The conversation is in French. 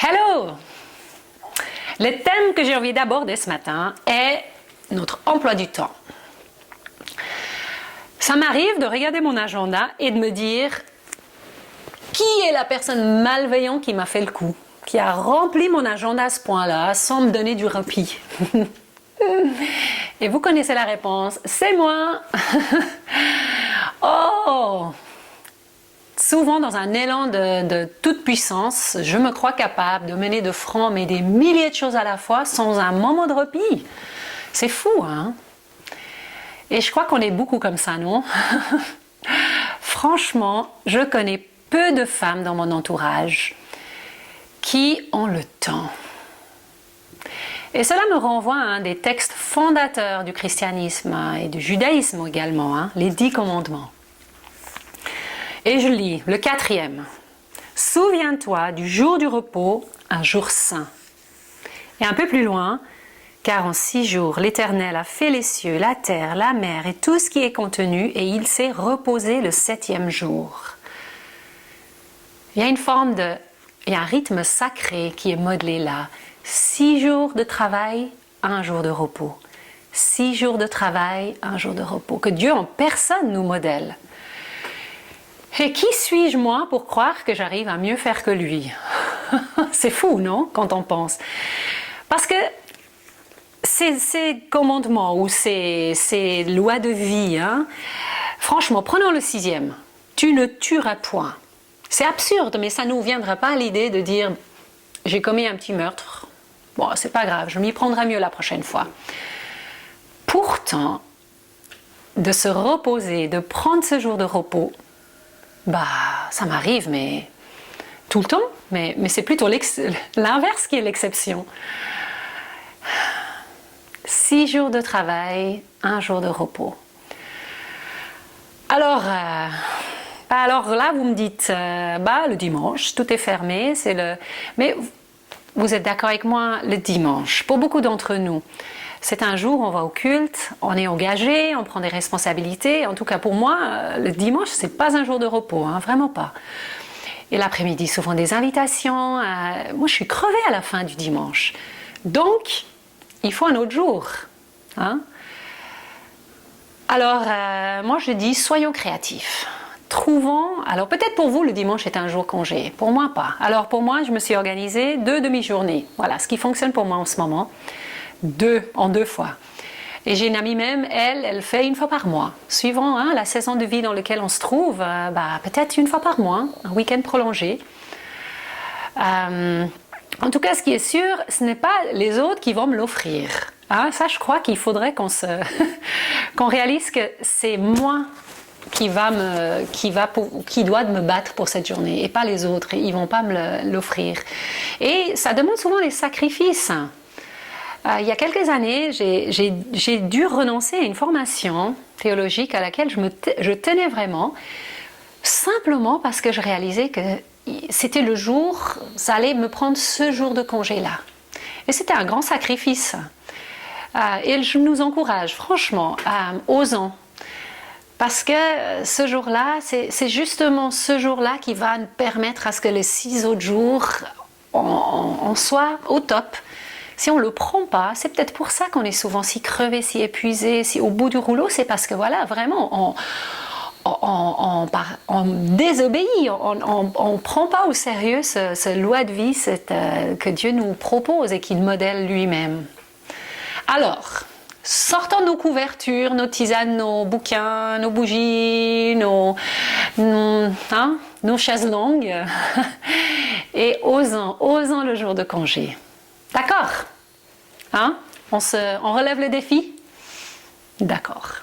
Hello! Le thème que j'ai envie d'aborder ce matin est notre emploi du temps. Ça m'arrive de regarder mon agenda et de me dire qui est la personne malveillante qui m'a fait le coup, qui a rempli mon agenda à ce point-là sans me donner du répit. Et vous connaissez la réponse, c'est moi. Oh! Souvent dans un élan de toute puissance, je me crois capable de mener de front mais des milliers de choses à la fois sans un moment de répit. C'est fou, hein? Et je crois qu'on est beaucoup comme ça, non? Franchement, je connais peu de femmes dans mon entourage qui ont le temps. Et cela me renvoie à un des textes fondateurs du christianisme et du judaïsme également, les 10 commandements. Et je lis le 4e. Souviens-toi du jour du repos, un jour saint. Et un peu plus loin, car en 6 jours, l'Éternel a fait les cieux, la terre, la mer et tout ce qui est contenu, et il s'est reposé le 7e jour. Il y a il y a un rythme sacré qui est modelé là. 6 jours de travail, un jour de repos. 6 jours de travail, un jour de repos. Que Dieu en personne nous modèle. Et qui suis-je moi pour croire que j'arrive à mieux faire que lui? C'est fou, non? Quand on pense. Parce que ces commandements ou ces lois de vie, franchement, prenons le 6e. Tu ne tueras point. C'est absurde, mais ça ne nous viendra pas à l'idée de dire j'ai commis un petit meurtre. Bon, c'est pas grave, je m'y prendrai mieux la prochaine fois. Pourtant, de se reposer, de prendre ce jour de repos, ça m'arrive, mais tout le temps, mais c'est plutôt l'inverse qui est l'exception. 6 jours de travail, un jour de repos. Alors là, vous me dites, le dimanche, tout est fermé, mais vous êtes d'accord avec moi, le dimanche, pour beaucoup d'entre nous, c'est un jour où on va au culte, on est engagé, on prend des responsabilités. En tout cas pour moi, le dimanche, c'est pas un jour de repos, vraiment pas. Et l'après-midi, souvent des invitations. Moi, je suis crevée à la fin du dimanche. Donc, il faut un autre jour. Alors, moi, je dis, soyons créatifs. Trouvons, alors peut-être pour vous, le dimanche est un jour congé. Pour moi, pas. Alors pour moi, je me suis organisée 2 demi-journées. Voilà, ce qui fonctionne pour moi en ce moment. 2 fois. Et j'ai une amie même, elle fait 1 fois par mois. Suivant la saison de vie dans laquelle on se trouve, peut-être 1 fois par mois, un week-end prolongé. En tout cas, ce qui est sûr, ce n'est pas les autres qui vont me l'offrir. Ça, je crois qu'il faudrait qu'on réalise que c'est moi qui doit me battre pour cette journée et pas les autres. Ils vont pas me l'offrir. Et ça demande souvent des sacrifices. Il y a quelques années, j'ai dû renoncer à une formation théologique à laquelle je tenais vraiment, simplement parce que je réalisais que c'était le jour, ça allait me prendre ce jour de congé-là. Et c'était un grand sacrifice. Et je nous encourage, franchement, osons. Parce que ce jour-là, c'est justement ce jour-là qui va nous permettre à ce que les 6 autres jours, on soit au top. Si on ne le prend pas, c'est peut-être pour ça qu'on est souvent si crevé, si épuisé, si au bout du rouleau, c'est parce que vraiment, on désobéit, on ne prend pas au sérieux cette loi de vie que Dieu nous propose et qu'il modèle lui-même. Alors, sortons nos couvertures, nos tisanes, nos bouquins, nos bougies, nos chaises longues et osons le jour de congé. D'accord? On relève le défi? D'accord.